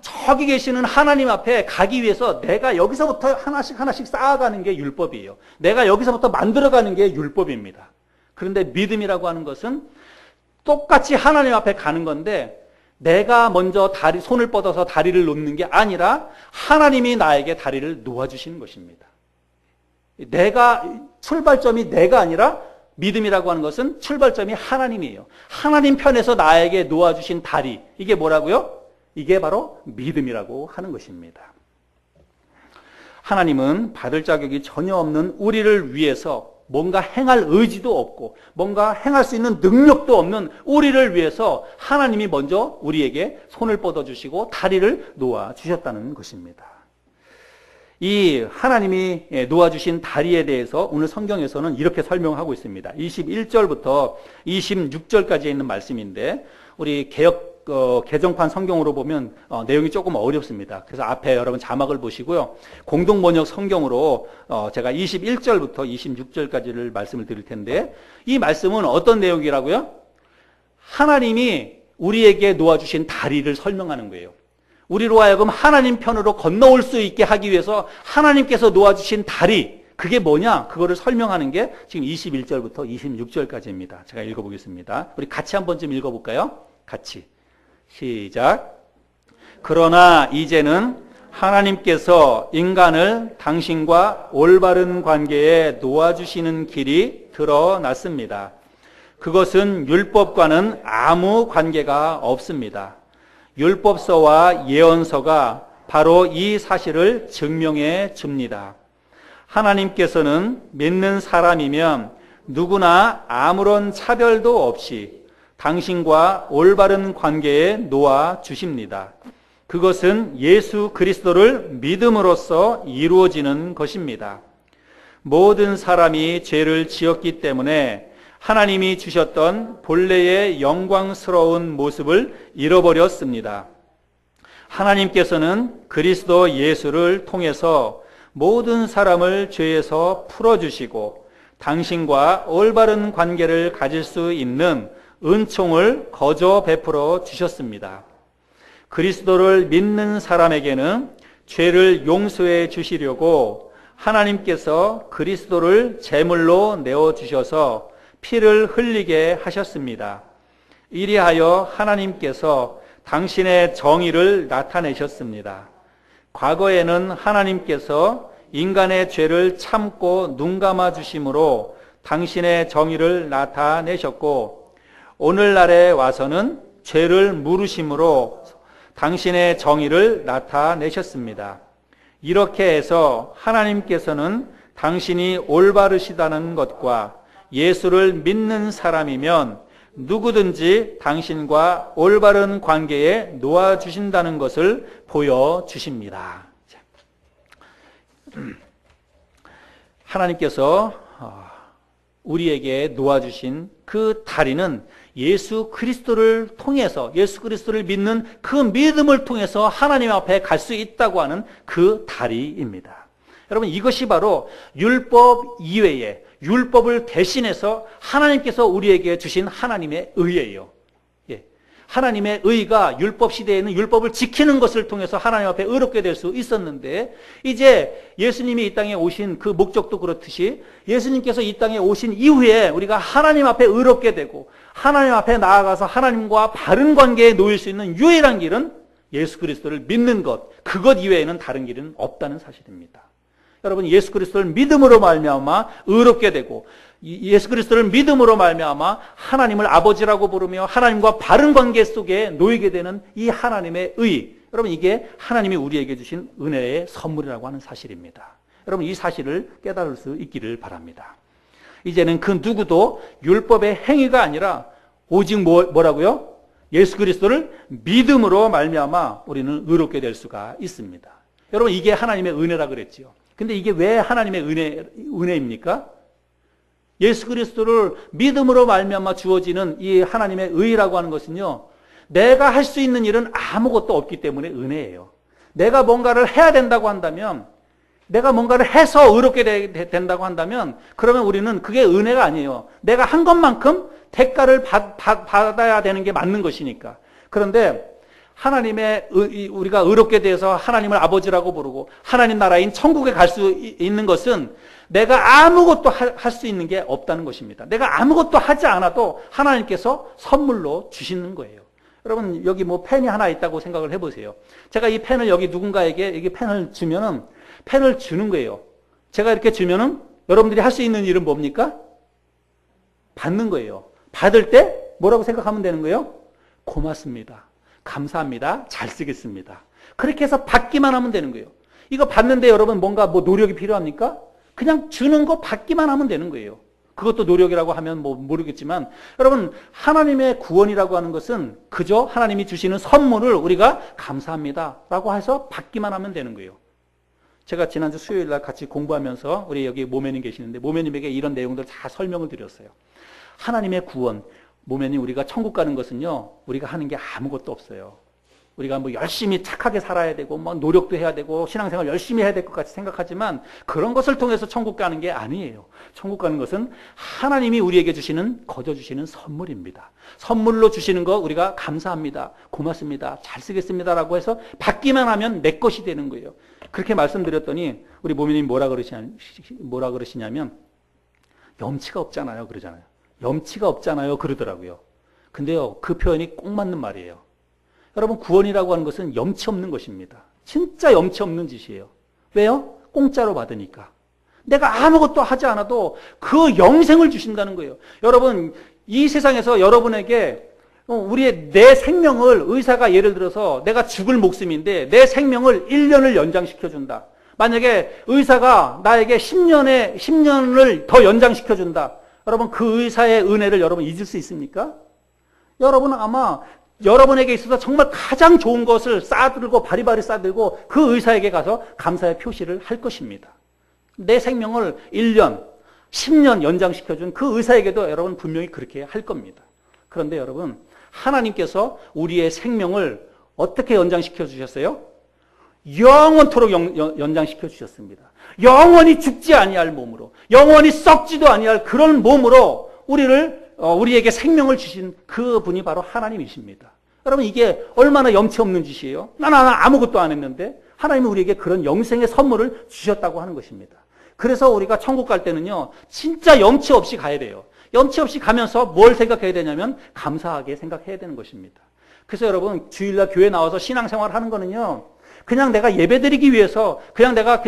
저기 계시는 하나님 앞에 가기 위해서 내가 여기서부터 하나씩 쌓아가는 게 율법이에요. 내가 여기서부터 만들어가는 게 율법입니다. 그런데 믿음이라고 하는 것은 똑같이 하나님 앞에 가는 건데 내가 먼저 손을 뻗어서 다리를 놓는 게 아니라 하나님이 나에게 다리를 놓아주시는 것입니다. 출발점이 내가 아니라 믿음이라고 하는 것은 출발점이 하나님이에요. 하나님 편에서 나에게 놓아주신 다리. 이게 뭐라고요? 이게 바로 믿음이라고 하는 것입니다. 하나님은 받을 자격이 전혀 없는 우리를 위해서 뭔가 행할 의지도 없고 뭔가 행할 수 있는 능력도 없는 우리를 위해서 하나님이 먼저 우리에게 손을 뻗어주시고 다리를 놓아주셨다는 것입니다. 이 하나님이 놓아주신 다리에 대해서 오늘 성경에서는 이렇게 설명하고 있습니다. 21절부터 26절까지 있는 말씀인데 우리 개정판 성경으로 보면 내용이 조금 어렵습니다. 그래서 앞에 여러분 자막을 보시고요. 공동번역 성경으로 제가 21절부터 26절까지를 말씀을 드릴 텐데 이 말씀은 어떤 내용이라고요? 하나님이 우리에게 놓아주신 다리를 설명하는 거예요. 우리로 하여금 하나님 편으로 건너올 수 있게 하기 위해서 하나님께서 놓아주신 다리, 그게 뭐냐? 그거를 설명하는 게 지금 21절부터 26절까지입니다. 제가 읽어보겠습니다. 우리 같이 한 번쯤 읽어볼까요? 같이. 시작. 그러나 이제는 하나님께서 인간을 당신과 올바른 관계에 놓아주시는 길이 드러났습니다. 그것은 율법과는 아무 관계가 없습니다. 율법서와 예언서가 바로 이 사실을 증명해 줍니다. 하나님께서는 믿는 사람이면 누구나 아무런 차별도 없이 당신과 올바른 관계에 놓아 주십니다. 그것은 예수 그리스도를 믿음으로써 이루어지는 것입니다. 모든 사람이 죄를 지었기 때문에 하나님이 주셨던 본래의 영광스러운 모습을 잃어버렸습니다. 하나님께서는 그리스도 예수를 통해서 모든 사람을 죄에서 풀어주시고 당신과 올바른 관계를 가질 수 있는 은총을 거저 베풀어 주셨습니다. 그리스도를 믿는 사람에게는 죄를 용서해 주시려고 하나님께서 그리스도를 제물로 내어주셔서 피를 흘리게 하셨습니다. 이리하여 하나님께서 당신의 정의를 나타내셨습니다. 과거에는 하나님께서 인간의 죄를 참고 눈감아 주심으로 당신의 정의를 나타내셨고, 오늘날에 와서는 죄를 물으심으로 당신의 정의를 나타내셨습니다. 이렇게 해서 하나님께서는 당신이 올바르시다는 것과 예수를 믿는 사람이면 누구든지 당신과 올바른 관계에 놓아주신다는 것을 보여주십니다. 하나님께서 우리에게 놓아주신 그 다리는 예수 그리스도를 통해서, 예수 그리스도를 믿는 그 믿음을 통해서 하나님 앞에 갈 수 있다고 하는 그 다리입니다. 여러분, 이것이 바로 율법 이외에, 율법을 대신해서 하나님께서 우리에게 주신 하나님의 의예요. 하나님의 의가 율법 시대에는 율법을 지키는 것을 통해서 하나님 앞에 의롭게 될 수 있었는데, 이제 예수님이 이 땅에 오신 그 목적도 그렇듯이 예수님께서 이 땅에 오신 이후에 우리가 하나님 앞에 의롭게 되고 하나님 앞에 나아가서 하나님과 바른 관계에 놓일 수 있는 유일한 길은 예수 그리스도를 믿는 것, 그것 이외에는 다른 길은 없다는 사실입니다. 여러분, 예수 그리스도를 믿음으로 말미암아 의롭게 되고 예수 그리스도를 믿음으로 말미암아 하나님을 아버지라고 부르며 하나님과 바른 관계 속에 놓이게 되는 이 하나님의 의, 여러분, 이게 하나님이 우리에게 주신 은혜의 선물이라고 하는 사실입니다. 여러분, 이 사실을 깨달을 수 있기를 바랍니다. 이제는 그 누구도 율법의 행위가 아니라 오직 뭐라고요? 예수 그리스도를 믿음으로 말미암아 우리는 의롭게 될 수가 있습니다. 여러분, 이게 하나님의 은혜라 그랬지요. 근데 이게 왜 하나님의 은혜입니까? 예수 그리스도를 믿음으로 말미암아 주어지는 이 하나님의 의라고 하는 것은요, 내가 할 수 있는 일은 아무것도 없기 때문에 은혜예요. 내가 뭔가를 해야 된다고 한다면, 내가 뭔가를 해서 의롭게 된다고 한다면, 그러면 우리는 그게 은혜가 아니에요. 내가 한 것만큼 대가를 받아야 되는 게 맞는 것이니까. 그런데 하나님의 우리가 의롭게 돼서 하나님을 아버지라고 부르고 하나님 나라인 천국에 갈 수 있는 것은 내가 아무것도 할 수 있는 게 없다는 것입니다. 내가 아무것도 하지 않아도 하나님께서 선물로 주시는 거예요. 여러분, 여기 뭐 펜이 하나 있다고 생각을 해보세요. 제가 이 펜을 여기 누군가에게 이게 펜을 주면은 펜을 주는 거예요. 제가 이렇게 주면은 여러분들이 할 수 있는 일은 뭡니까? 받는 거예요. 받을 때 뭐라고 생각하면 되는 거예요? 고맙습니다. 감사합니다. 잘 쓰겠습니다. 그렇게 해서 받기만 하면 되는 거예요. 이거 받는데 여러분 뭔가 뭐 노력이 필요합니까? 그냥 주는 거 받기만 하면 되는 거예요. 그것도 노력이라고 하면 뭐 모르겠지만, 여러분, 하나님의 구원이라고 하는 것은 그저 하나님이 주시는 선물을 우리가 감사합니다라고 해서 받기만 하면 되는 거예요. 제가 지난주 수요일 날 같이 공부하면서 우리 여기 모매님 계시는데 모매님에게 이런 내용들 다 설명을 드렸어요. 하나님의 구원, 모매님, 우리가 천국 가는 것은요, 우리가 하는 게 아무것도 없어요. 우리가 뭐 열심히 착하게 살아야 되고 막 노력도 해야 되고 신앙생활 열심히 해야 될 것 같이 생각하지만 그런 것을 통해서 천국 가는 게 아니에요. 천국 가는 것은 하나님이 우리에게 주시는, 거저 주시는 선물입니다. 선물로 주시는 거 우리가 감사합니다, 고맙습니다, 잘 쓰겠습니다라고 해서 받기만 하면 내 것이 되는 거예요. 그렇게 말씀드렸더니 우리 모미님이 뭐라 그러시냐면 염치가 없잖아요 그러잖아요. 염치가 없잖아요 그러더라고요. 근데요, 그 표현이 꼭 맞는 말이에요. 여러분, 구원이라고 하는 것은 염치 없는 것입니다. 진짜 염치 없는 짓이에요. 왜요? 공짜로 받으니까. 내가 아무것도 하지 않아도 그 영생을 주신다는 거예요. 여러분, 이 세상에서 여러분에게 내 생명을 의사가 예를 들어서 내가 죽을 목숨인데 내 생명을 1년을 연장시켜준다. 만약에 의사가 나에게 10년을 더 연장시켜준다. 여러분, 그 의사의 은혜를 여러분 잊을 수 있습니까? 여러분은 아마 여러분에게 있어서 정말 가장 좋은 것을 싸들고 바리바리 싸들고 그 의사에게 가서 감사의 표시를 할 것입니다. 내 생명을 1년, 10년 연장시켜준 그 의사에게도 여러분 분명히 그렇게 할 겁니다. 그런데 여러분, 하나님께서 우리의 생명을 어떻게 연장시켜 주셨어요? 영원토록 연장시켜 주셨습니다. 영원히 죽지 아니할 몸으로, 영원히 썩지도 아니할 그런 몸으로 우리에게 생명을 주신 그 분이 바로 하나님이십니다. 여러분, 이게 얼마나 염치 없는 짓이에요? 나는 아무것도 안 했는데 하나님이 우리에게 그런 영생의 선물을 주셨다고 하는 것입니다. 그래서 우리가 천국 갈 때는요, 진짜 염치 없이 가야 돼요. 염치 없이 가면서 뭘 생각해야 되냐면 감사하게 생각해야 되는 것입니다. 그래서 여러분, 주일날 교회 나와서 신앙생활 하는 거는요, 그냥 내가 예배드리기 위해서 그냥 내가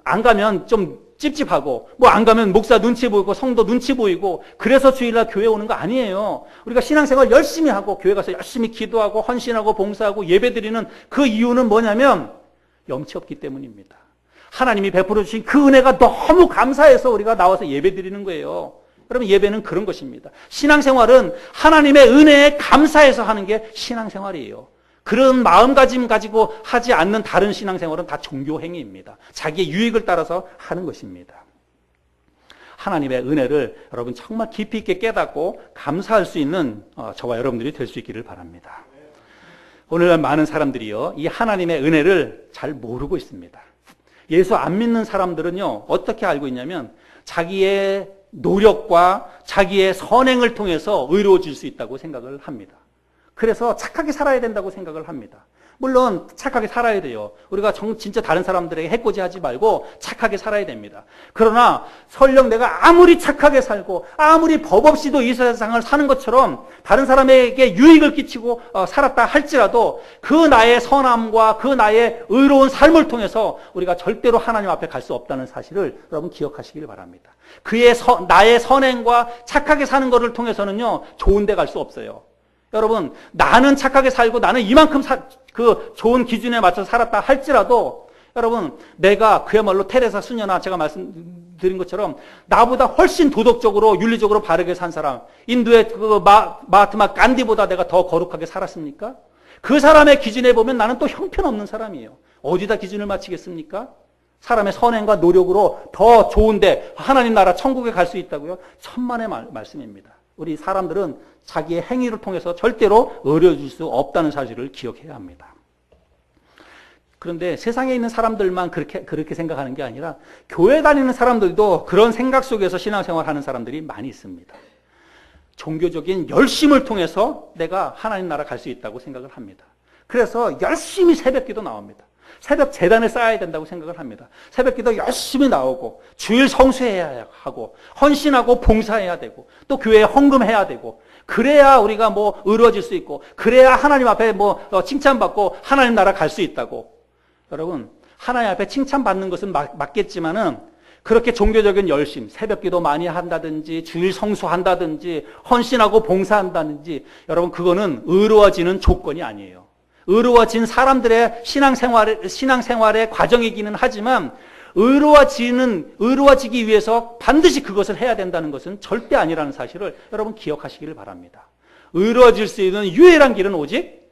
안 가면 좀 찝찝하고 안 가면 목사 눈치 보이고 성도 눈치 보이고 그래서 주일날 교회 오는 거 아니에요. 우리가 신앙생활 열심히 하고 교회 가서 열심히 기도하고 헌신하고 봉사하고 예배드리는 그 이유는 뭐냐면 염치 없기 때문입니다. 하나님이 베풀어 주신 그 은혜가 너무 감사해서 우리가 나와서 예배드리는 거예요. 여러분, 예배는 그런 것입니다. 신앙생활은 하나님의 은혜에 감사해서 하는 게 신앙생활이에요. 그런 마음가짐 가지고 하지 않는 다른 신앙생활은 다 종교행위입니다. 자기의 유익을 따라서 하는 것입니다. 하나님의 은혜를 여러분 정말 깊이 있게 깨닫고 감사할 수 있는 저와 여러분들이 될 수 있기를 바랍니다. 오늘날 많은 사람들이요, 이 하나님의 은혜를 잘 모르고 있습니다. 예수 안 믿는 사람들은요, 어떻게 알고 있냐면 자기의 노력과 자기의 선행을 통해서 의로워질 수 있다고 생각을 합니다. 그래서 착하게 살아야 된다고 생각을 합니다. 물론 착하게 살아야 돼요. 우리가 진짜 다른 사람들에게 해코지하지 말고 착하게 살아야 됩니다. 그러나 설령 내가 아무리 착하게 살고 아무리 법 없이도 이 세상을 사는 것처럼 다른 사람에게 유익을 끼치고 살았다 할지라도 그 나의 선함과 그 나의 의로운 삶을 통해서 우리가 절대로 하나님 앞에 갈 수 없다는 사실을 여러분 기억하시길 바랍니다. 나의 선행과 착하게 사는 것을 통해서는요, 좋은 데 갈 수 없어요. 여러분, 나는 착하게 살고 나는 이만큼 그 좋은 기준에 맞춰서 살았다 할지라도 여러분, 내가 그야말로 테레사 수녀나 제가 말씀드린 것처럼 나보다 훨씬 도덕적으로 윤리적으로 바르게 산 사람, 인도의 그 마하트마 간디보다 내가 더 거룩하게 살았습니까? 그 사람의 기준에 보면 나는 또 형편없는 사람이에요. 어디다 기준을 맞추겠습니까? 사람의 선행과 노력으로 더 좋은데 하나님 나라 천국에 갈 수 있다고요? 천만의 말씀입니다. 우리 사람들은 자기의 행위를 통해서 절대로 의로워질 수 없다는 사실을 기억해야 합니다. 그런데 세상에 있는 사람들만 그렇게 생각하는 게 아니라 교회 다니는 사람들도 그런 생각 속에서 신앙생활하는 사람들이 많이 있습니다. 종교적인 열심을 통해서 내가 하나님 나라 갈 수 있다고 생각을 합니다. 그래서 열심히 새벽기도 나옵니다. 새벽 재단에 쌓아야 된다고 생각을 합니다. 새벽기도 열심히 나오고 주일 성수해야 하고 헌신하고 봉사해야 되고 또 교회에 헌금해야 되고 그래야 우리가 의로워질 수 있고 그래야 하나님 앞에 칭찬받고 하나님 나라 갈 수 있다고. 여러분, 하나님 앞에 칭찬받는 것은 맞겠지만은 그렇게 종교적인 열심, 새벽기도 많이 한다든지 주일 성수한다든지 헌신하고 봉사한다든지 여러분, 그거는 의로워지는 조건이 아니에요. 의로워진 사람들의 신앙생활의 과정이기는 하지만 의로워지기 위해서 반드시 그것을 해야 된다는 것은 절대 아니라는 사실을 여러분 기억하시기를 바랍니다. 의로워질 수 있는 유일한 길은 오직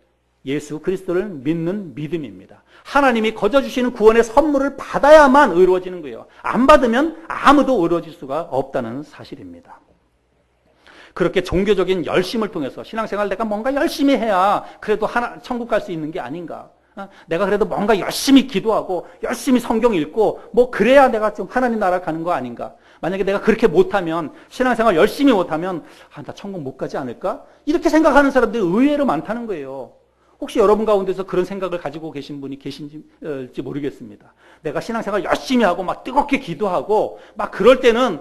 예수 그리스도를 믿는 믿음입니다. 하나님이 거저주시는 구원의 선물을 받아야만 의로워지는 거예요. 안 받으면 아무도 의로워질 수가 없다는 사실입니다. 그렇게 종교적인 열심을 통해서 신앙생활 내가 뭔가 열심히 해야 그래도 천국 갈 수 있는 게 아닌가. 내가 그래도 뭔가 열심히 기도하고 열심히 성경 읽고 그래야 내가 좀 하나님 나라 가는 거 아닌가. 만약에 내가 그렇게 못하면 신앙생활 열심히 못하면 나 천국 못 가지 않을까? 이렇게 생각하는 사람들이 의외로 많다는 거예요. 혹시 여러분 가운데서 그런 생각을 가지고 계신 분이 계신지 모르겠습니다. 내가 신앙생활 열심히 하고 뜨겁게 기도하고 그럴 때는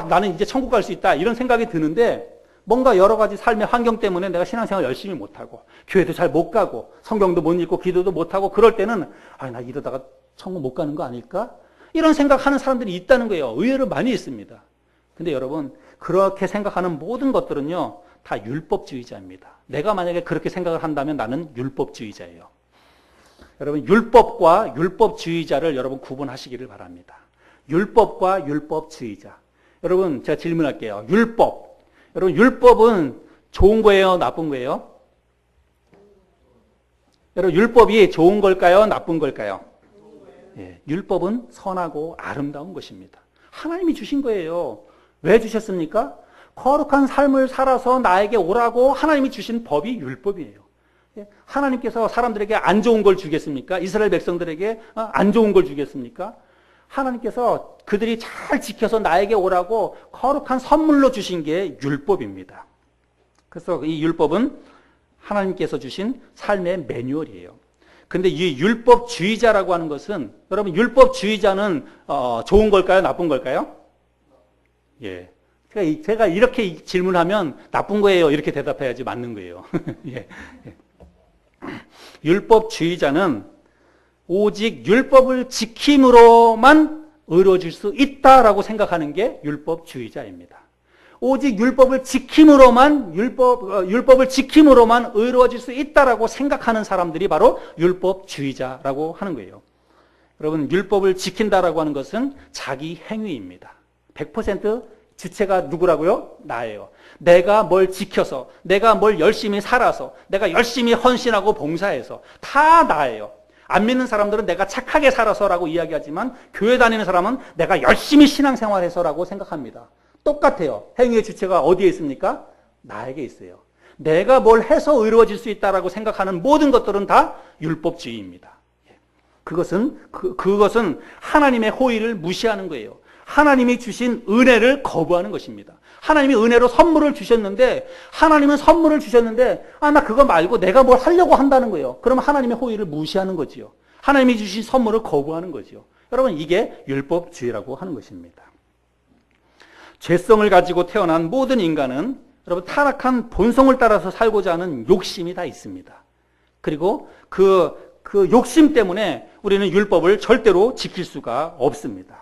나는 이제 천국 갈 수 있다 이런 생각이 드는데 뭔가 여러 가지 삶의 환경 때문에 내가 신앙생활 열심히 못하고 교회도 잘 못 가고 성경도 못 읽고 기도도 못하고 그럴 때는 나 이러다가 천국 못 가는 거 아닐까? 이런 생각하는 사람들이 있다는 거예요. 의외로 많이 있습니다. 근데 여러분 그렇게 생각하는 모든 것들은요 다 율법주의자입니다. 내가 만약에 그렇게 생각을 한다면 나는 율법주의자예요. 여러분 율법과 율법주의자를 여러분 구분하시기를 바랍니다. 율법과 율법주의자. 여러분 제가 질문할게요. 율법. 여러분 율법은 좋은 거예요? 나쁜 거예요? 여러분 율법이 좋은 걸까요? 나쁜 걸까요? 예, 율법은 선하고 아름다운 것입니다. 하나님이 주신 거예요. 왜 주셨습니까? 거룩한 삶을 살아서 나에게 오라고 하나님이 주신 법이 율법이에요. 하나님께서 사람들에게 안 좋은 걸 주겠습니까? 이스라엘 백성들에게 안 좋은 걸 주겠습니까? 하나님께서 그들이 잘 지켜서 나에게 오라고 거룩한 선물로 주신 게 율법입니다. 그래서 이 율법은 하나님께서 주신 삶의 매뉴얼이에요. 근데 이 율법주의자라고 하는 것은 여러분 율법주의자는 좋은 걸까요? 나쁜 걸까요? 예. 제가 이렇게 질문하면 나쁜 거예요. 이렇게 대답해야지 맞는 거예요. 예. 율법주의자는 오직 율법을 지킴으로만 이루어질 수 있다라고 생각하는 게 율법주의자입니다. 오직 율법을 지킴으로만 율법을 지킴으로만 이루어질 수 있다라고 생각하는 사람들이 바로 율법주의자라고 하는 거예요. 여러분 율법을 지킨다라고 하는 것은 자기 행위입니다. 100% 주체가 누구라고요? 나예요. 내가 뭘 지켜서, 내가 뭘 열심히 살아서, 내가 열심히 헌신하고 봉사해서 다 나예요. 안 믿는 사람들은 내가 착하게 살아서라고 이야기하지만 교회 다니는 사람은 내가 열심히 신앙생활해서라고 생각합니다. 똑같아요. 행위의 주체가 어디에 있습니까? 나에게 있어요. 내가 뭘 해서 이루어질 수 있다라고 생각하는 모든 것들은 다 율법주의입니다. 그것은 하나님의 호의를 무시하는 거예요. 하나님이 주신 은혜를 거부하는 것입니다. 하나님이 은혜로 선물을 주셨는데 하나님은 선물을 주셨는데 나 그거 말고 내가 뭘 하려고 한다는 거예요. 그러면 하나님의 호의를 무시하는 거지요. 하나님이 주신 선물을 거부하는 거지요. 여러분 이게 율법주의라고 하는 것입니다. 죄성을 가지고 태어난 모든 인간은 여러분 타락한 본성을 따라서 살고자 하는 욕심이 다 있습니다. 그리고 그 욕심 때문에 우리는 율법을 절대로 지킬 수가 없습니다.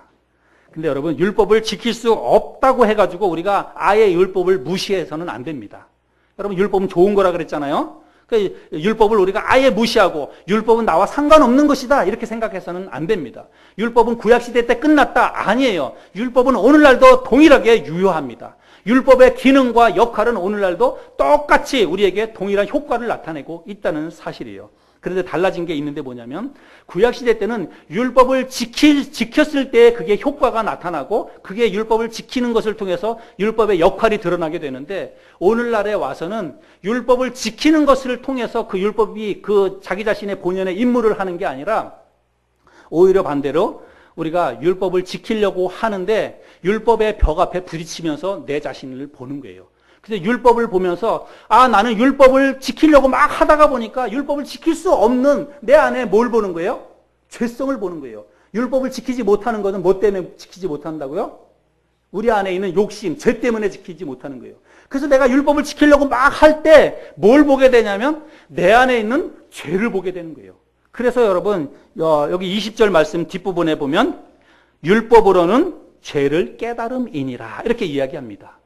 근데 여러분 율법을 지킬 수 없다고 해가지고 우리가 아예 율법을 무시해서는 안 됩니다. 여러분 율법은 좋은 거라 그랬잖아요. 율법을 우리가 아예 무시하고 율법은 나와 상관없는 것이다 이렇게 생각해서는 안 됩니다. 율법은 구약시대 때 끝났다? 아니에요. 율법은 오늘날도 동일하게 유효합니다. 율법의 기능과 역할은 오늘날도 똑같이 우리에게 동일한 효과를 나타내고 있다는 사실이에요. 그런데 달라진 게 있는데 뭐냐면 구약시대 때는 율법을 지켰을 때 그게 효과가 나타나고 그게 율법을 지키는 것을 통해서 율법의 역할이 드러나게 되는데 오늘날에 와서는 율법을 지키는 것을 통해서 그 율법이 그 자기 자신의 본연의 임무를 하는 게 아니라 오히려 반대로 우리가 율법을 지키려고 하는데 율법의 벽 앞에 부딪히면서 내 자신을 보는 거예요. 근데 율법을 보면서 나는 율법을 지키려고 막 하다가 보니까 율법을 지킬 수 없는 내 안에 뭘 보는 거예요? 죄성을 보는 거예요. 율법을 지키지 못하는 것은 뭐 때문에 지키지 못한다고요? 우리 안에 있는 욕심, 죄 때문에 지키지 못하는 거예요. 그래서 내가 율법을 지키려고 막 할 때 뭘 보게 되냐면 내 안에 있는 죄를 보게 되는 거예요. 그래서 여러분 여기 20절 말씀 뒷부분에 보면 율법으로는 죄를 깨달음이니라 이렇게 이야기합니다.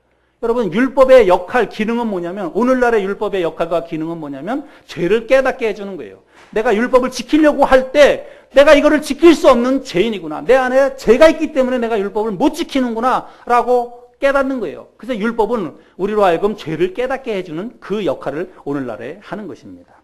여러분 율법의 역할, 기능은 뭐냐면 오늘날의 율법의 역할과 기능은 뭐냐면 죄를 깨닫게 해주는 거예요. 내가 율법을 지키려고 할 때 내가 이거를 지킬 수 없는 죄인이구나. 내 안에 죄가 있기 때문에 내가 율법을 못 지키는구나 라고 깨닫는 거예요. 그래서 율법은 우리로 하여금 죄를 깨닫게 해주는 그 역할을 오늘날에 하는 것입니다.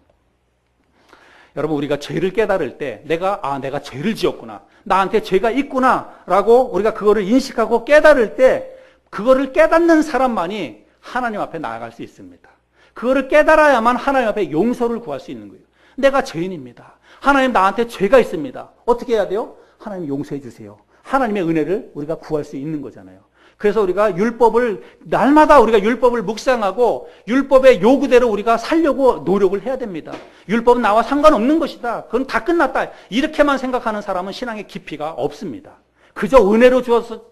여러분 우리가 죄를 깨달을 때 내가 죄를 지었구나. 나한테 죄가 있구나 라고 우리가 그거를 인식하고 깨달을 때 그거를 깨닫는 사람만이 하나님 앞에 나아갈 수 있습니다. 그거를 깨달아야만 하나님 앞에 용서를 구할 수 있는 거예요. 내가 죄인입니다. 하나님 나한테 죄가 있습니다. 어떻게 해야 돼요? 하나님 용서해 주세요. 하나님의 은혜를 우리가 구할 수 있는 거잖아요. 그래서 우리가 날마다 우리가 율법을 묵상하고 율법의 요구대로 우리가 살려고 노력을 해야 됩니다. 율법은 나와 상관없는 것이다. 그건 다 끝났다. 이렇게만 생각하는 사람은 신앙의 깊이가 없습니다. 그저 은혜로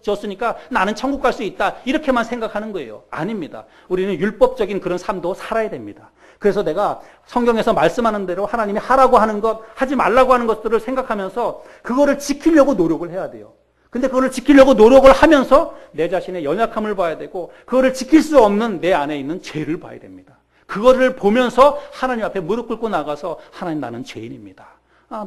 주었으니까 나는 천국 갈 수 있다. 이렇게만 생각하는 거예요. 아닙니다. 우리는 율법적인 그런 삶도 살아야 됩니다. 그래서 내가 성경에서 말씀하는 대로 하나님이 하라고 하는 것, 하지 말라고 하는 것들을 생각하면서 그거를 지키려고 노력을 해야 돼요. 근데 그거를 지키려고 노력을 하면서 내 자신의 연약함을 봐야 되고 그거를 지킬 수 없는 내 안에 있는 죄를 봐야 됩니다. 그거를 보면서 하나님 앞에 무릎 꿇고 나가서 하나님 나는 죄인입니다.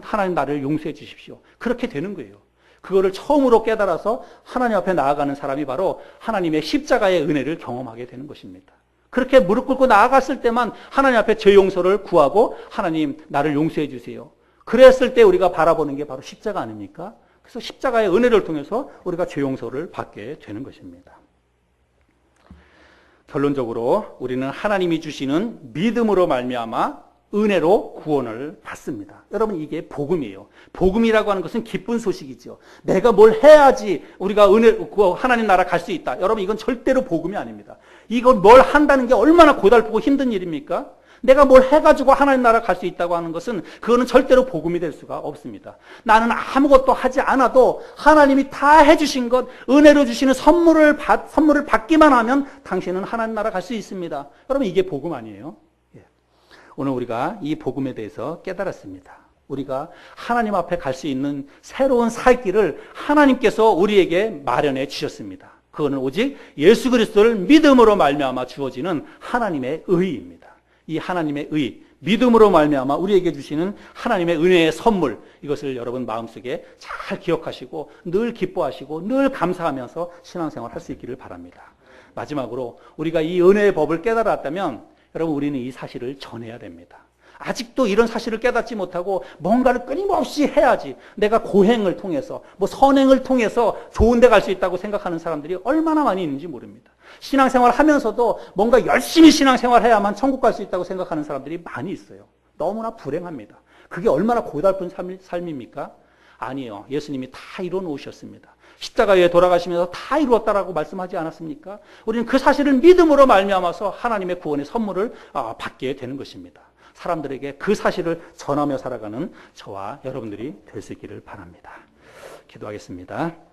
하나님 나를 용서해 주십시오. 그렇게 되는 거예요. 그거를 처음으로 깨달아서 하나님 앞에 나아가는 사람이 바로 하나님의 십자가의 은혜를 경험하게 되는 것입니다. 그렇게 무릎 꿇고 나아갔을 때만 하나님 앞에 죄 용서를 구하고 하나님 나를 용서해 주세요. 그랬을 때 우리가 바라보는 게 바로 십자가 아닙니까? 그래서 십자가의 은혜를 통해서 우리가 죄 용서를 받게 되는 것입니다. 결론적으로 우리는 하나님이 주시는 믿음으로 말미암아 은혜로 구원을 받습니다. 여러분 이게 복음이에요. 복음이라고 하는 것은 기쁜 소식이죠. 내가 뭘 해야지 우리가 하나님 나라 갈 수 있다. 여러분 이건 절대로 복음이 아닙니다. 이걸 뭘 한다는 게 얼마나 고달프고 힘든 일입니까? 내가 뭘 해가지고 하나님 나라 갈 수 있다고 하는 것은 그거는 절대로 복음이 될 수가 없습니다. 나는 아무것도 하지 않아도 하나님이 다 해주신 것, 은혜로 주시는 선물을 받기만 하면 당신은 하나님 나라 갈 수 있습니다. 여러분 이게 복음 아니에요? 오늘 우리가 이 복음에 대해서 깨달았습니다. 우리가 하나님 앞에 갈 수 있는 새로운 살 길을 하나님께서 우리에게 마련해 주셨습니다. 그거는 오직 예수 그리스도를 믿음으로 말미암아 주어지는 하나님의 의입니다. 이 하나님의 의, 믿음으로 말미암아 우리에게 주시는 하나님의 은혜의 선물, 이것을 여러분 마음속에 잘 기억하시고 늘 기뻐하시고 늘 감사하면서 신앙생활 할 수 있기를 바랍니다. 마지막으로 우리가 이 은혜의 법을 깨달았다면 여러분 우리는 이 사실을 전해야 됩니다. 아직도 이런 사실을 깨닫지 못하고 뭔가를 끊임없이 해야지 내가 고행을 통해서 선행을 통해서 좋은 데 갈 수 있다고 생각하는 사람들이 얼마나 많이 있는지 모릅니다. 신앙생활 하면서도 뭔가 열심히 신앙생활 해야만 천국 갈 수 있다고 생각하는 사람들이 많이 있어요. 너무나 불행합니다. 그게 얼마나 고달픈 삶입니까? 아니에요. 예수님이 다 이뤄 놓으셨습니다. 십자가에 돌아가시면서 다 이루었다라고 말씀하지 않았습니까? 우리는 그 사실을 믿음으로 말미암아서 하나님의 구원의 선물을 받게 되는 것입니다. 사람들에게 그 사실을 전하며 살아가는 저와 여러분들이 될 수 있기를 바랍니다. 기도하겠습니다.